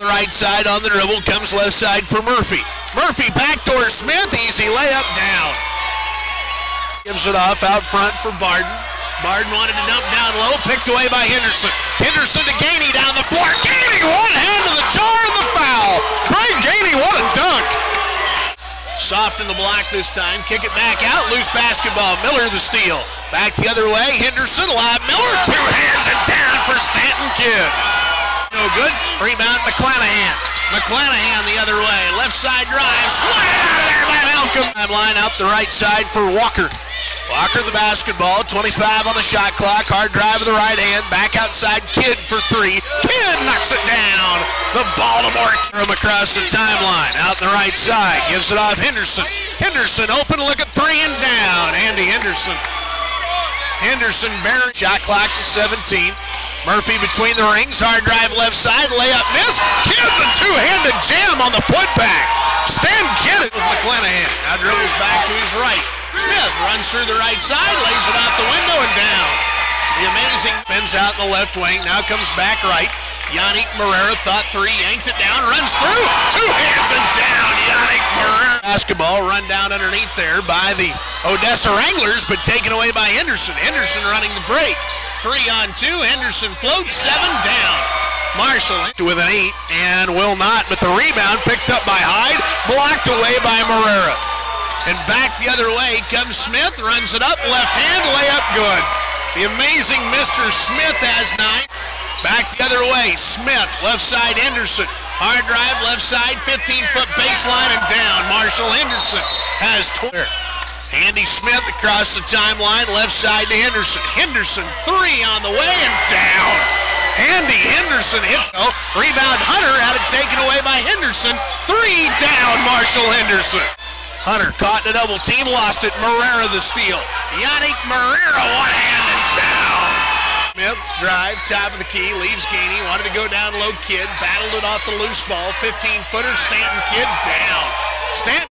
The right side on the dribble, comes left side for Murphy. Murphy backdoor Smith, easy layup down. Gives it off out front for Barden. Barden wanted to dump down low, picked away by Henderson. Henderson to Gainey down the floor. Gainey, one hand to the jar and the foul. Craig Gainey, what a dunk. Soft in the block this time, kick it back out, loose basketball. Miller the steal. Back the other way, Henderson, live Miller, two hands and down for Stanton Kidd. No good. Rebound McClanahan. McClanahan the other way. Left side drive. Swatted out of there by Malcolm. Line out the right side for Walker. Walker the basketball. 25 on the shot clock. Hard drive with the right hand. Back outside. Kidd for three. Kidd knocks it down. The Baltimore from across the timeline. Out the right side. Gives it off Henderson. Henderson open look at three and down. Andy Henderson. Henderson buried. Shot clock to 17. Murphy between the rings, hard drive left side, layup miss. Kidd the two-handed jam on the putback. Stan Kidd with McClanahan. Now dribbles back to his right. Smith runs through the right side, lays it out the window and down. The amazing spins out in the left wing, now comes back right. Yannick Marrera thought three, yanked it down, runs through, two hands and down. Yannick Marrera. Basketball run down underneath there by the Odessa Wranglers, but taken away by Henderson. Henderson running the break. 3-on-2, Henderson floats, 7 down. Marshall with an 8 and will not, but the rebound picked up by Hyde, blocked away by Marrera. And back the other way comes Smith, runs it up, left hand, layup good. The amazing Mr. Smith has 9. Back the other way, Smith, left side Henderson. Hard drive, left side, 15-foot baseline and down. Marshall Henderson has 12. Andy Smith across the timeline, left side to Henderson. Henderson, three on the way and down. Andy Henderson hits, rebound Hunter, had it taken away by Henderson. 3 down, Marshall Henderson. Hunter caught in a double team, lost it. Marrera the steal. Yannick Marrera, one hand and down. Smith's drive, top of the key, leaves Gainey, wanted to go down low. Kidd battled it off the loose ball. 15-footer, Stanton Kidd down. Stanton.